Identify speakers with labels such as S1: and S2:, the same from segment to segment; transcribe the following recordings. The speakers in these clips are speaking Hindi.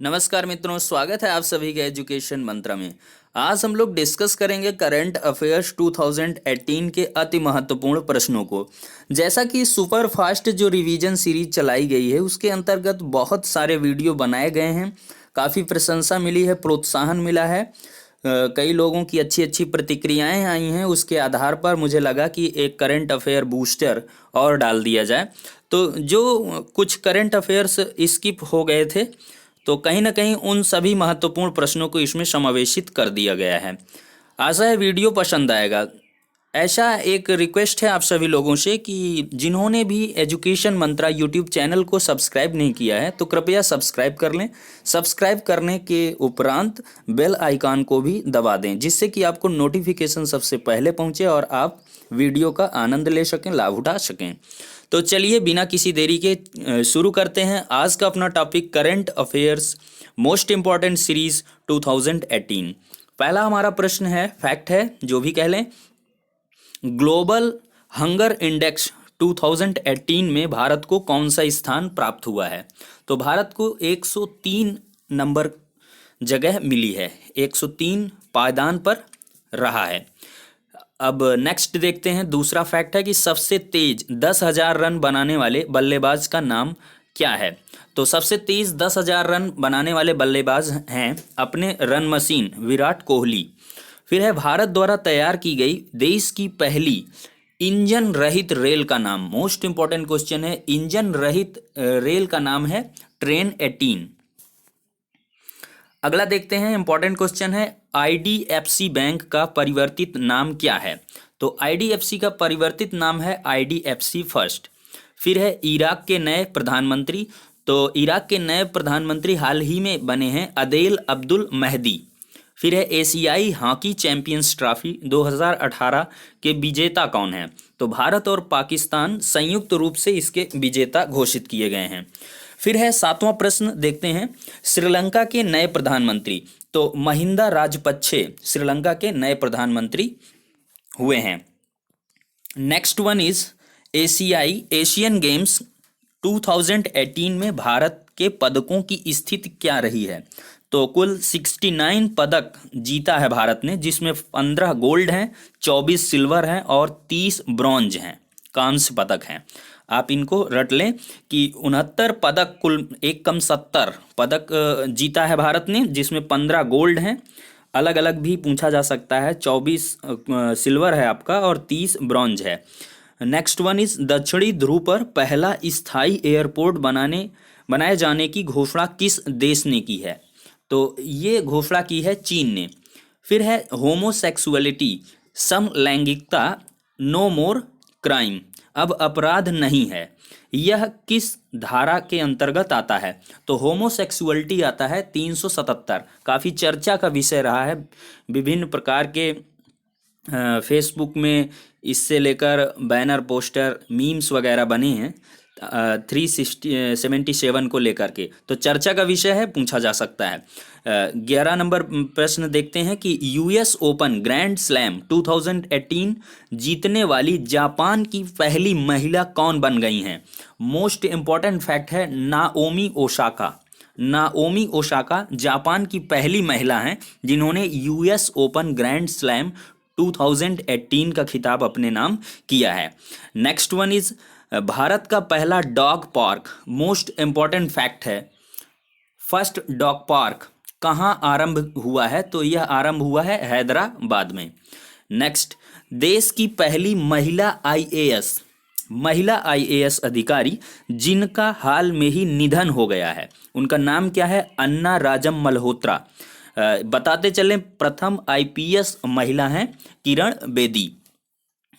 S1: नमस्कार मित्रों, स्वागत है आप सभी के एजुकेशन मंत्र में। आज हम लोग डिस्कस करेंगे करंट अफेयर्स 2018 के अति महत्वपूर्ण प्रश्नों को। जैसा कि सुपर फास्ट जो रिवीजन सीरीज चलाई गई है उसके अंतर्गत बहुत सारे वीडियो बनाए गए हैं, काफ़ी प्रशंसा मिली है, प्रोत्साहन मिला है, कई लोगों की अच्छी अच्छी प्रतिक्रियाएं आई हैं। उसके आधार पर मुझे लगा कि एक करंट अफेयर बूस्टर और डाल दिया जाए। तो जो कुछ करंट अफेयर्स स्किप हो गए थे तो कहीं ना कहीं उन सभी महत्वपूर्ण प्रश्नों को इसमें समावेशित कर दिया गया है। आशा है वीडियो पसंद आएगा। ऐसा एक रिक्वेस्ट है आप सभी लोगों से कि जिन्होंने भी एजुकेशन मंत्रा यूट्यूब चैनल को सब्सक्राइब नहीं किया है तो कृपया सब्सक्राइब कर लें। सब्सक्राइब करने के उपरांत बेल आइकन को भी दबा दें, जिससे कि आपको नोटिफिकेशन सबसे पहले पहुंचे और आप वीडियो का आनंद ले सकें, लाभ उठा सकें। तो चलिए बिना किसी देरी के शुरू करते हैं आज का अपना topic, current affairs most important series 2018। पहला हमारा प्रश्न है, फैक्ट है जो भी कह लें, ग्लोबल हंगर इंडेक्स 2018 में भारत को कौन सा स्थान प्राप्त हुआ है। तो भारत को 103 नंबर जगह मिली है, 103 पायदान पर रहा है। अब नेक्स्ट देखते हैं, दूसरा फैक्ट है कि सबसे तेज 10,000 रन बनाने वाले बल्लेबाज का नाम क्या है। तो सबसे तेज 10,000 रन बनाने वाले बल्लेबाज हैं अपने रन मशीन विराट कोहली। फिर है भारत द्वारा तैयार की गई देश की पहली इंजन रहित रेल का नाम। मोस्ट इंपॉर्टेंट क्वेश्चन है, इंजन रहित रेल का नाम है ट्रेन 18। अगला देखते हैं, इंपॉर्टेंट क्वेश्चन है, आईडीएफसी बैंक का परिवर्तित नाम क्या है। तो आईडीएफसी का परिवर्तित नाम है आईडीएफसी फर्स्ट। फिर है इराक के नए प्रधानमंत्री। तो इराक के नए प्रधानमंत्री हाल ही में बने हैं अदेल अब्दुल महदी। फिर है एशियाई हॉकी चैंपियंस ट्रॉफी 2018 के विजेता कौन है। तो भारत और पाकिस्तान संयुक्त रूप से इसके विजेता घोषित किए गए हैं। फिर है सातवां प्रश्न, देखते हैं, श्रीलंका के नए प्रधानमंत्री। तो महिंदा राजपक्षे श्रीलंका के नए प्रधानमंत्री हुए हैं। Next one is Asian games 2018 में भारत के पदकों की स्थिति क्या रही है। तो कुल 69 पदक जीता है भारत ने, जिसमें 15 गोल्ड हैं, 24 सिल्वर हैं और 30 ब्रॉन्ज हैं, कांस्य पदक हैं। आप इनको रट लें कि 69 पदक, कुल एक कम 70 पदक जीता है भारत ने, जिसमें 15 गोल्ड हैं, अलग अलग भी पूछा जा सकता है, 24 सिल्वर है आपका और 30 ब्रॉन्ज है। नेक्स्ट वन इज दक्षिणी ध्रुव पर पहला स्थायी एयरपोर्ट बनाए जाने की घोषणा किस देश ने की है। तो ये घोषणा की है चीन ने। फिर है होमोसेक्सुअलिटी समलैंगिकता नो मोर क्राइम, अब अपराध नहीं है, यह किस धारा के अंतर्गत आता है। तो होमोसेक्सुअलिटी आता है 377। काफ़ी चर्चा का विषय रहा है, विभिन्न प्रकार के फेसबुक में इससे लेकर बैनर पोस्टर मीम्स वगैरह बने हैं 377 को लेकर के, तो चर्चा का विषय है, पूछा जा सकता है। 11 नंबर प्रश्न देखते हैं कि यूएस ओपन ग्रैंड स्लैम 2018 जीतने वाली जापान की पहली महिला कौन बन गई हैं। मोस्ट इंपॉर्टेंट फैक्ट है, Naomi Osaka. Naomi Osaka Japan की पहली महिला हैं जिन्होंने यूएस ओपन ग्रैंड स्लैम 2018 का खिताब अपने नाम किया है। नेक्स्ट वन इज भारत का पहला dog park. Most important fact है, फर्स्ट डॉग पार्क कहाँ आरंभ हुआ है। तो यह आरंभ हुआ है हैदराबाद में। नेक्स्ट, देश की पहली महिला आईएएस अधिकारी जिनका हाल में ही निधन हो गया है, उनका नाम क्या है। अन्ना राजम मल्होत्रा। बताते चलें, प्रथम आईपीएस महिला हैं किरण बेदी।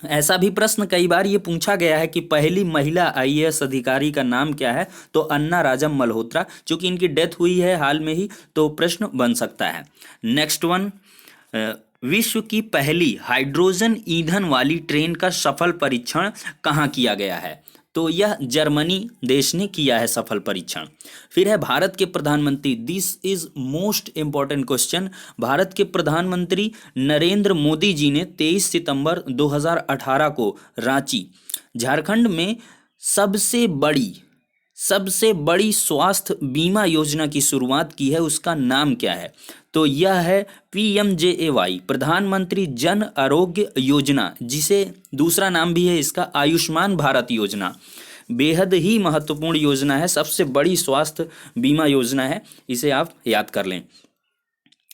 S1: ऐसा भी प्रश्न कई बार ये पूछा गया है कि पहली महिला आईएएस अधिकारी का नाम क्या है। तो अन्ना राजम मल्होत्रा, चूंकि इनकी डेथ हुई है हाल में ही, तो प्रश्न बन सकता है। नेक्स्ट वन, विश्व की पहली हाइड्रोजन ईंधन वाली ट्रेन का सफल परीक्षण कहाँ किया गया है। तो यह जर्मनी देश ने किया है सफल परीक्षण। फिर है भारत के प्रधानमंत्री, this is most important question, Bharat के प्रधानमंत्री नरेंद्र मोदी जी ने 23 सितंबर 2018 को रांची झारखंड में सबसे बड़ी सबसे बड़ी स्वास्थ्य बीमा योजना की शुरुआत की है, उसका नाम क्या है? तो यह है PMJAY, प्रधानमंत्री जन आरोग्य योजना, जिसे दूसरा नाम भी है इसका आयुष्मान भारत योजना। बेहद ही महत्वपूर्ण योजना है, सबसे बड़ी स्वास्थ्य बीमा योजना है, इसे आप याद कर लें।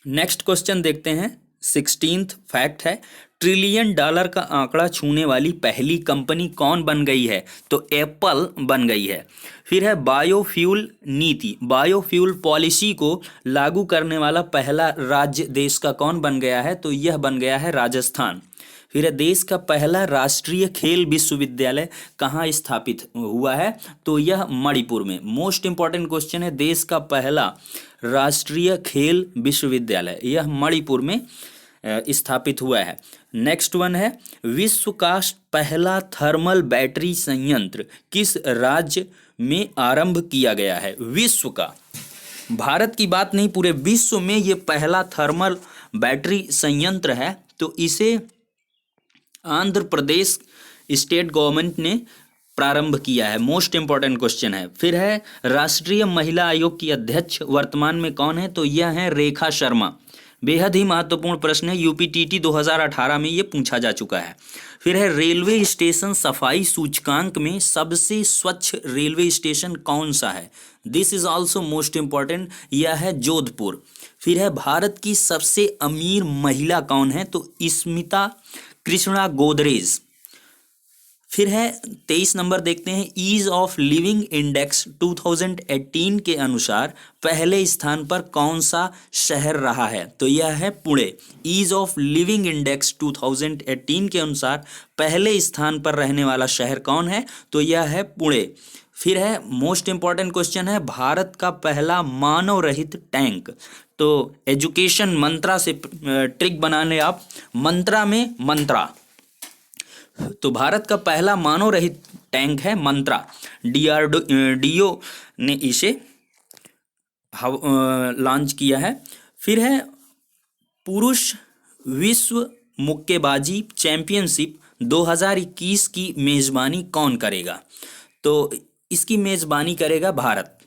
S1: नेक्स्ट क्वेश्चन देखते हैं। 16th फैक्ट है, ट्रिलियन डॉलर का आंकड़ा छूने वाली पहली कंपनी कौन बन गई है? तो एप्पल बन गई है। फिर है बायोफ्यूल नीति, बायोफ्यूल पॉलिसी को लागू करने वाला पहला राज्य देश का कौन बन गया है? तो यह बन गया है राजस्थान। फिर है देश का पहला राष्ट्रीय खेल विश्वविद्यालय कहाँ स्थापित हुआ है? तो यह मणिपुर में। मोस्ट इंपॉर्टेंट क्वेश्चन है, देश का पहला राष्ट्रीय खेल विश्वविद्यालय यह मणिपुर में स्थापित हुआ है। नेक्स्ट वन है, विश्व का पहला थर्मल बैटरी संयंत्र किस राज्य में आरंभ किया गया है? विश्व का, भारत की बात नहीं, पूरे विश्व में ये पहला थर्मल बैटरी संयंत्र है, तो इसे आंध्र प्रदेश स्टेट गवर्नमेंट ने प्रारंभ किया है। मोस्ट इंपॉर्टेंट क्वेश्चन है। फिर है राष्ट्रीय महिला आयोग की अध्यक्ष वर्तमान में कौन है? तो यह है रेखा शर्मा। बेहद ही महत्वपूर्ण प्रश्न है, UPTT 2018 में ये पूछा जा चुका है। फिर है रेलवे स्टेशन सफाई सूचकांक में सबसे स्वच्छ रेलवे स्टेशन कौन सा है? This is also most important, यह है जोधपुर। फिर है भारत की सबसे अमीर महिला कौन है? तो स्मिता कृष्णा गोदरेज। फिर है 23 नंबर देखते हैं, ईज ऑफ लिविंग इंडेक्स 2018 के अनुसार पहले स्थान पर कौन सा शहर रहा है? तो यह है Pune. Ease of living index 2018 के अनुसार पहले स्थान पर रहने वाला शहर कौन है? तो यह है पुणे। फिर है मोस्ट इंपॉर्टेंट क्वेश्चन है, भारत का पहला मानव रहित टैंक। तो एजुकेशन मंत्रा से ट्रिक बना लें आप, मंत्रा में मंत्रा, तो भारत का पहला मानव रहित टैंक है मंत्रा। DRDO ने इसे लॉन्च किया है। फिर है पुरुष विश्व मुक्केबाजी चैंपियनशिप 2021 की मेजबानी कौन करेगा? तो इसकी मेजबानी करेगा भारत।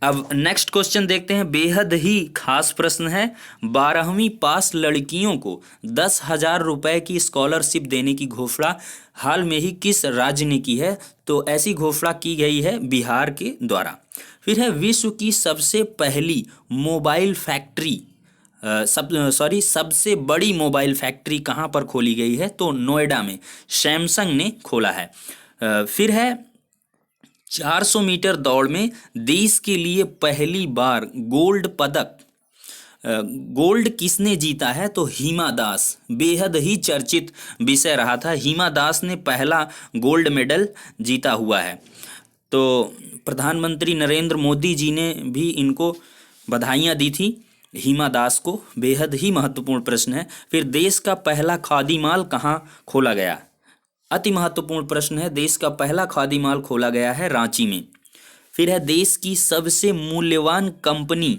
S1: अब नेक्स्ट क्वेश्चन देखते हैं, बेहद ही खास प्रश्न है, 12वीं पास लड़कियों को 10,000 रुपए की स्कॉलरशिप देने की घोषणा हाल में ही किस राज्य ने की है? तो ऐसी घोषणा की गई है बिहार के द्वारा। फिर है विश्व की सबसे पहली मोबाइल फैक्ट्री सबसे बड़ी मोबाइल फैक्ट्री कहाँ पर खोली गई है? तो नोएडा में सैमसंग ने खोला है। फिर है 400 मीटर दौड़ में देश के लिए पहली बार गोल्ड पदक गोल्ड किसने जीता है? तो हिमा दास। बेहद ही चर्चित विषय रहा था, हिमा दास ने पहला गोल्ड मेडल जीता हुआ है। तो प्रधानमंत्री नरेंद्र मोदी जी ने भी इनको बधाइयाँ दी थी, हिमा दास को। बेहद ही महत्वपूर्ण प्रश्न है। फिर देश का पहला खादी मॉल कहाँ खोला गया? अति महत्वपूर्ण प्रश्न है, देश का पहला खादी मॉल खोला गया है रांची में। फिर है देश की सबसे मूल्यवान कंपनी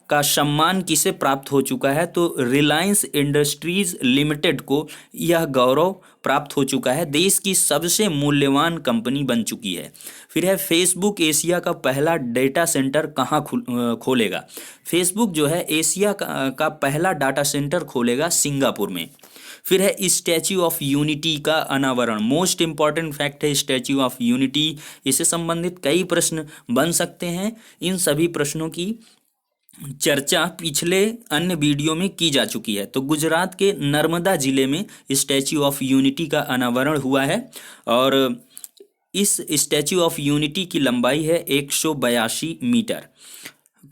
S1: का सम्मान किसे प्राप्त हो चुका है? तो रिलायंस इंडस्ट्रीज लिमिटेड को यह गौरव प्राप्त हो चुका है, देश की सबसे मूल्यवान कंपनी बन चुकी है। फिर है फेसबुक एशिया का पहला डेटा सेंटर कहाँ खोलेगा? फेसबुक जो है एशिया का पहला डाटा सेंटर खोलेगा सिंगापुर में। फिर है स्टैच्यू ऑफ यूनिटी का अनावरण। मोस्ट इंपॉर्टेंट फैक्ट है स्टैच्यू ऑफ यूनिटी, इससे संबंधित कई प्रश्न बन सकते हैं। इन सभी प्रश्नों की चर्चा पिछले अन्य वीडियो में की जा चुकी है। तो गुजरात के नर्मदा जिले में स्टैच्यू ऑफ यूनिटी का अनावरण हुआ है और इस स्टैच्यू ऑफ यूनिटी की लंबाई है 182 मीटर।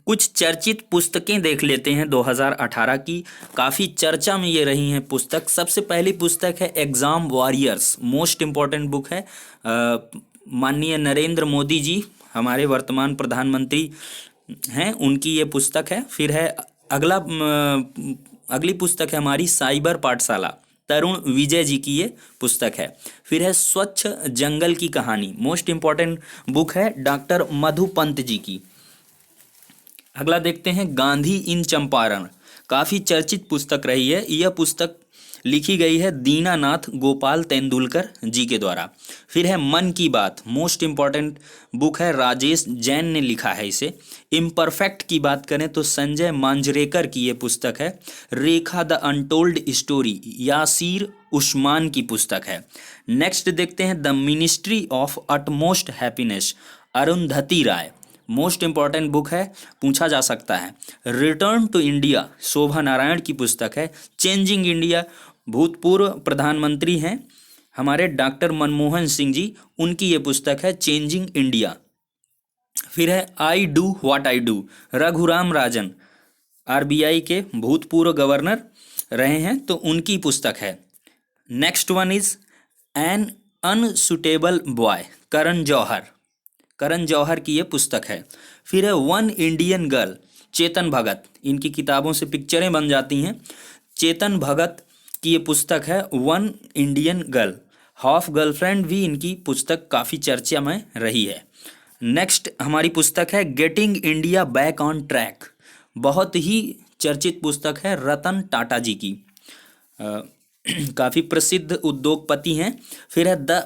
S1: कुछ चर्चित पुस्तकें देख लेते हैं 2018 की, काफ़ी चर्चा में ये रही हैं पुस्तक। सबसे पहली पुस्तक है exam warriors, most important book है। माननीय नरेंद्र मोदी जी हमारे वर्तमान प्रधानमंत्री हैं, उनकी ये पुस्तक है। फिर है अगली पुस्तक है हमारी साइबर पाठशाला, तरुण विजय जी की ये पुस्तक है। फिर है स्वच्छ जंगल की कहानी, मोस्ट इम्पॉर्टेंट बुक है डॉक्टर मधु पंत जी की। अगला देखते हैं गांधी इन चंपारण, काफ़ी चर्चित पुस्तक रही है। यह पुस्तक लिखी गई है दीनानाथ गोपाल तेंदुलकर जी के द्वारा। फिर है मन की बात, मोस्ट इम्पॉर्टेंट बुक है, राजेश जैन ने लिखा है इसे। इम्परफेक्ट की बात करें तो संजय मांजरेकर की ये पुस्तक है। Rekha the untold story Yasser Usman की पुस्तक है। नेक्स्ट देखते हैं the ministry of utmost happiness, Arundhati Roy, most important book है, पूछा जा सकता है। Return to India Shobha Narayan की पुस्तक है। चेंजिंग इंडिया, भूतपूर्व प्रधानमंत्री हैं हमारे डॉक्टर मनमोहन सिंह जी, उनकी ये पुस्तक है चेंजिंग इंडिया। फिर है I do what I do, Raghuram Rajan, RBI के भूतपूर्व गवर्नर रहे हैं, तो उनकी पुस्तक है। Next one is an unsuitable boy, Karan Johar, Karan Johar की ये पुस्तक है। फिर है one Indian girl, Chetan Bhagat, इनकी किताबों से पिक्चरें बन जाती हैं। चेतन भगत की ये पुस्तक है one Indian girl. Half girlfriend भी इनकी पुस्तक काफ़ी चर्चा में रही है। नेक्स्ट हमारी पुस्तक है getting India back on track, बहुत ही चर्चित पुस्तक है, रतन टाटा जी की, काफ़ी प्रसिद्ध उद्योगपति हैं। फिर है the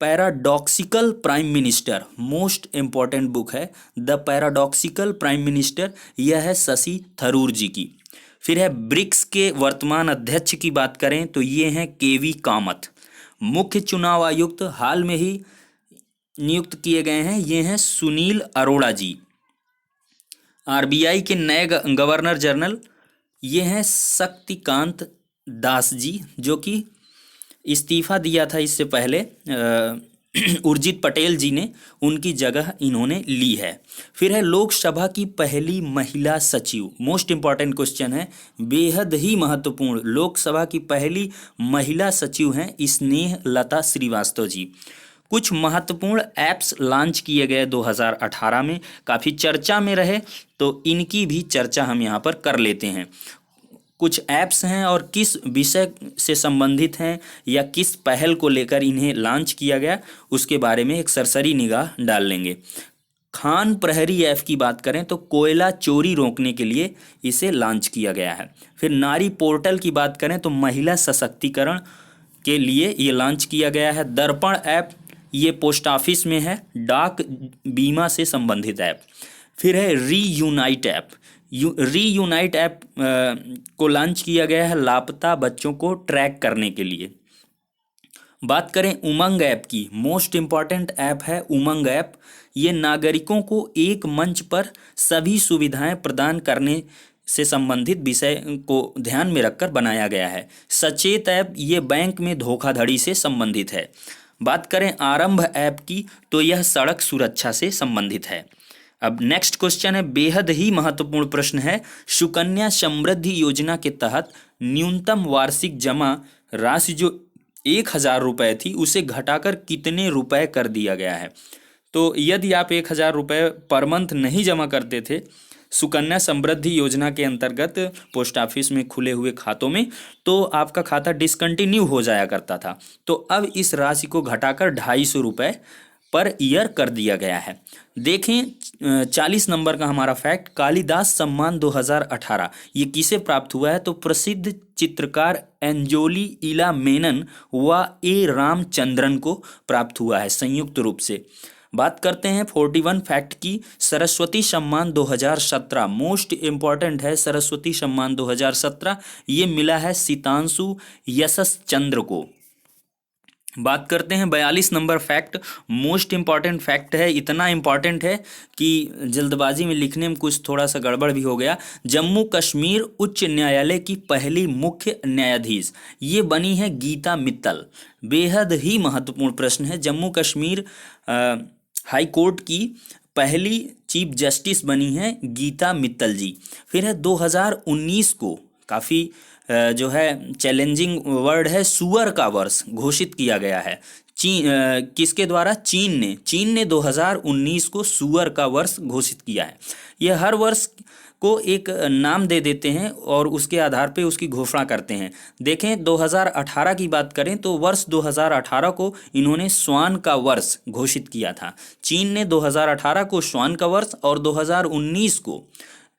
S1: paradoxical prime minister, most important book है द पैराडॉक्सिकल प्राइम मिनिस्टर, यह है शशि थरूर जी की। फिर है ब्रिक्स के वर्तमान अध्यक्ष की बात करें तो ये हैं केवी कामत। मुख्य चुनाव आयुक्त हाल में ही नियुक्त किए गए हैं, ये हैं सुनील अरोड़ा जी। आरबीआई के नए गवर्नर जनरल ये हैं शक्तिकांत दास जी, जो कि इस्तीफा दिया था इससे पहले उर्जित पटेल जी ने, उनकी जगह इन्होंने ली है। फिर है लोकसभा की पहली महिला सचिव, मोस्ट इम्पॉर्टेंट क्वेश्चन है, बेहद ही महत्वपूर्ण, लोकसभा की पहली महिला सचिव हैं स्नेह लता श्रीवास्तव जी। कुछ महत्वपूर्ण ऐप्स लॉन्च किए गए 2018 में, काफ़ी चर्चा में रहे, तो इनकी भी चर्चा हम यहाँ पर कर लेते हैं। कुछ ऐप्स हैं और किस विषय से संबंधित हैं या किस पहल को लेकर इन्हें लॉन्च किया गया, उसके बारे में एक सरसरी निगाह डाल लेंगे। खान प्रहरी ऐप की बात करें तो कोयला चोरी रोकने के लिए इसे लॉन्च किया गया है। फिर नारी पोर्टल की बात करें तो महिला सशक्तिकरण के लिए ये लॉन्च किया गया है। दर्पण ऐप ये पोस्ट ऑफिस में है, डाक बीमा से संबंधित ऐप। फिर है रीयूनाइट ऐप, रीयूनाइट ऐप को लॉन्च किया गया है लापता बच्चों को ट्रैक करने के लिए। बात करें उमंग ऐप की, मोस्ट इम्पॉर्टेंट ऐप है उमंग ऐप, ये नागरिकों को एक मंच पर सभी सुविधाएं प्रदान करने से संबंधित विषय को ध्यान में रखकर बनाया गया है। सचेत ऐप ये बैंक में धोखाधड़ी से संबंधित है। बात करें आरंभ ऐप की तो यह सड़क सुरक्षा से संबंधित है। अब नेक्स्ट क्वेश्चन है, बेहद ही महत्वपूर्ण प्रश्न है, सुकन्या समृद्धि योजना के तहत न्यूनतम वार्षिक जमा राशि जो 1,000 रुपये थी उसे घटाकर कितने रुपए कर दिया गया है। तो यदि आप 1,000 रुपये पर मंथ नहीं जमा करते थे सुकन्या समृद्धि योजना के अंतर्गत पोस्ट ऑफिस में खुले हुए खातों में, तो आपका खाता डिसकंटिन्यू हो जाया करता था। तो अब इस राशि को घटाकर 250 रुपये पर ईयर कर दिया गया है। देखें 40 नंबर का हमारा फैक्ट, कालिदास सम्मान 2018 ये किसे प्राप्त हुआ है, तो प्रसिद्ध चित्रकार एंजोली इला मेनन व ए रामचंद्रन को प्राप्त हुआ है संयुक्त रूप से। बात करते हैं 41 फैक्ट की, सरस्वती सम्मान 2017 मोस्ट इम्पॉर्टेंट है, सरस्वती सम्मान 2017 ये मिला है सितांशु यशस चंद्र को। बात करते हैं 42 number fact, most important fact है, इतना इम्पॉर्टेंट है कि जल्दबाजी में लिखने में कुछ थोड़ा सा गड़बड़ भी हो गया। जम्मू कश्मीर उच्च न्यायालय की पहली मुख्य न्यायाधीश ये बनी है गीता मित्तल, बेहद ही महत्वपूर्ण प्रश्न है। जम्मू कश्मीर हाई कोर्ट की पहली चीफ जस्टिस बनी है गीता मित्तल जी। फिर है 2019 को काफ़ी जो है चैलेंजिंग वर्ड है, सुअर का वर्ष घोषित किया गया है। किसके द्वारा, चीन ने 2019 को सुअर का वर्ष घोषित किया है। यह हर वर्ष को एक नाम दे देते हैं और उसके आधार पे उसकी घोषणा करते हैं। देखें 2018 की बात करें तो वर्ष 2018 को इन्होंने स्वान का वर्ष घोषित किया था। चीन ने 2018 को स्वान का वर्ष और 2019 को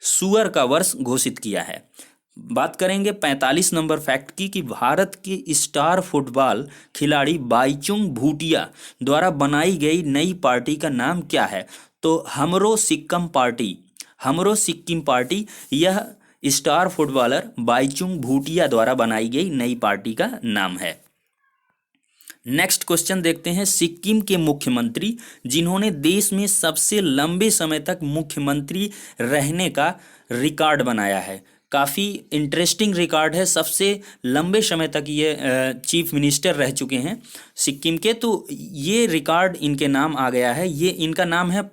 S1: सुअर का वर्ष घोषित किया है। बात करेंगे 45 नंबर फैक्ट की कि भारत के स्टार फुटबॉल खिलाड़ी बाईचुंग भूटिया द्वारा बनाई गई नई पार्टी का नाम क्या है। तो हमरो सिक्किम पार्टी यह स्टार फुटबॉलर बाईचुंग भूटिया द्वारा बनाई गई नई पार्टी का नाम है। नेक्स्ट क्वेश्चन देखते हैं। सिक्किम के मुख्यमंत्री जिन्होंने देश में सबसे लंबे समय तक मुख्यमंत्री रहने का रिकॉर्ड बनाया है, काफ़ी इंटरेस्टिंग रिकॉर्ड है, सबसे लंबे समय तक ये चीफ मिनिस्टर रह चुके हैं सिक्किम के, तो ये रिकॉर्ड इनके नाम आ गया है। ये इनका नाम है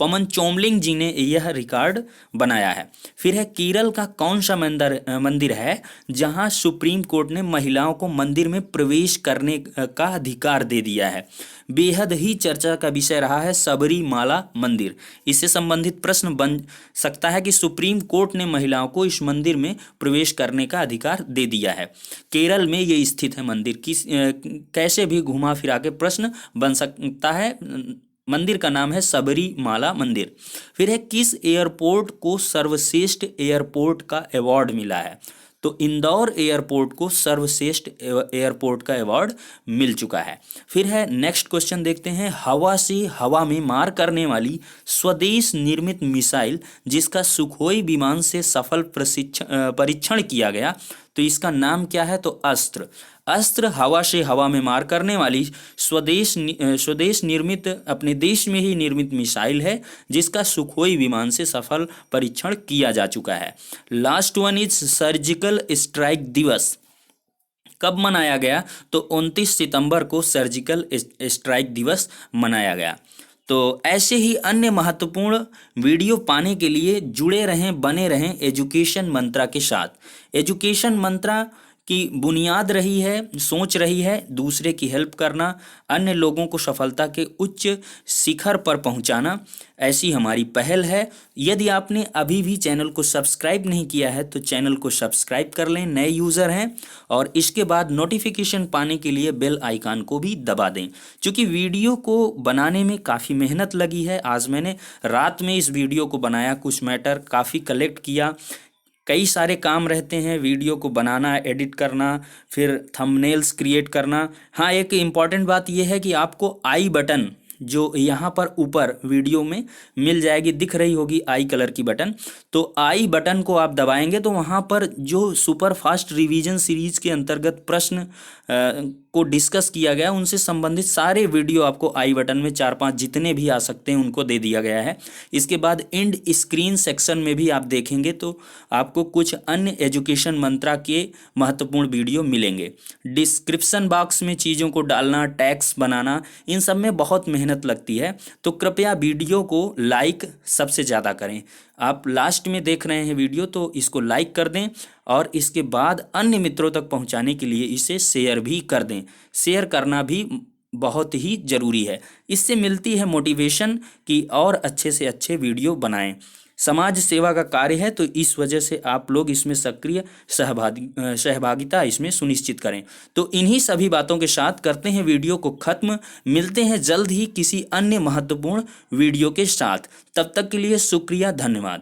S1: पवन चोमलिंग जी ने यह रिकॉर्ड बनाया है। फिर है केरल का कौन सा मंदिर है जहां सुप्रीम कोर्ट ने महिलाओं को मंदिर में प्रवेश करने का अधिकार दे दिया है। बेहद ही चर्चा का विषय रहा है सबरीमाला मंदिर। इससे संबंधित प्रश्न बन सकता है कि सुप्रीम कोर्ट ने महिलाओं को इस मंदिर में प्रवेश करने का अधिकार दे दिया है। केरल में ये स्थित है मंदिर, कैसे भी घुमा फिरा के प्रश्न बन सकता है। मंदिर का नाम है सबरीमाला मंदिर। फिर है किस एयरपोर्ट को सर्वश्रेष्ठ एयरपोर्ट का अवार्ड मिला है। तो इंदौर एयरपोर्ट को सर्वश्रेष्ठ एयरपोर्ट का अवार्ड मिल चुका है। फिर है नेक्स्ट क्वेश्चन देखते हैं। हवा से हवा में मार करने वाली स्वदेश निर्मित मिसाइल जिसका सुखोई विमान से सफल परीक्षण किया गया, तो इसका नाम क्या है। तो अस्त्र हवा से हवा में मार करने वाली स्वदेश निर्मित, अपने देश में ही निर्मित मिसाइल है जिसका सुखोई विमान से सफल परीक्षण किया जा चुका है। Last one is surgical strike दिवस कब मनाया गया। तो 29 सितंबर को सर्जिकल स्ट्राइक दिवस मनाया गया। तो ऐसे ही अन्य महत्वपूर्ण वीडियो पाने के लिए जुड़े रहें, बने रहें एजुकेशन मंत्रा के साथ। एजुकेशन मंत्रा की बुनियाद रही है, सोच रही है दूसरे की हेल्प करना, अन्य लोगों को सफलता के उच्च शिखर पर पहुंचाना, ऐसी हमारी पहल है। यदि आपने अभी भी चैनल को सब्सक्राइब नहीं किया है तो चैनल को सब्सक्राइब कर लें, नए यूज़र हैं, और इसके बाद नोटिफिकेशन पाने के लिए बेल आइकन को भी दबा दें। क्योंकि वीडियो को बनाने में काफ़ी मेहनत लगी है। आज मैंने रात में इस वीडियो को बनाया, कुछ मैटर काफ़ी कलेक्ट किया, कई सारे काम रहते हैं वीडियो को बनाना, एडिट करना, फिर थंबनेल्स क्रिएट करना। हाँ, एक इम्पॉर्टेंट बात यह है कि आपको आई बटन जो यहाँ पर ऊपर वीडियो में मिल जाएगी, दिख रही होगी आई कलर की बटन, तो आई बटन को आप दबाएंगे तो वहाँ पर जो सुपर फास्ट रिवीजन सीरीज के अंतर्गत प्रश्न को डिस्कस किया गया उनसे संबंधित सारे वीडियो आपको आई बटन में 4-5 जितने भी आ सकते हैं उनको दे दिया गया है। इसके बाद एंड स्क्रीन सेक्शन में भी आप देखेंगे तो आपको कुछ अन्य एजुकेशन मंत्रा के महत्वपूर्ण वीडियो मिलेंगे। डिस्क्रिप्शन बॉक्स में चीज़ों को डालना, टैग्स बनाना, इन सब में बहुत मेहनत लगती है, तो कृपया वीडियो को लाइक सबसे ज़्यादा करें। आप लास्ट में देख रहे हैं वीडियो तो इसको लाइक कर दें, और इसके बाद अन्य मित्रों तक पहुंचाने के लिए इसे शेयर भी कर दें। शेयर करना भी बहुत ही ज़रूरी है, इससे मिलती है मोटिवेशन कि और अच्छे से अच्छे वीडियो बनाएं। समाज सेवा का कार्य है तो इस वजह से आप लोग इसमें सक्रिय सहभागिता इसमें सुनिश्चित करें। तो इन्हीं सभी बातों के साथ करते हैं वीडियो को ख़त्म। मिलते हैं जल्द ही किसी अन्य महत्वपूर्ण वीडियो के साथ। तब तक के लिए शुक्रिया, धन्यवाद।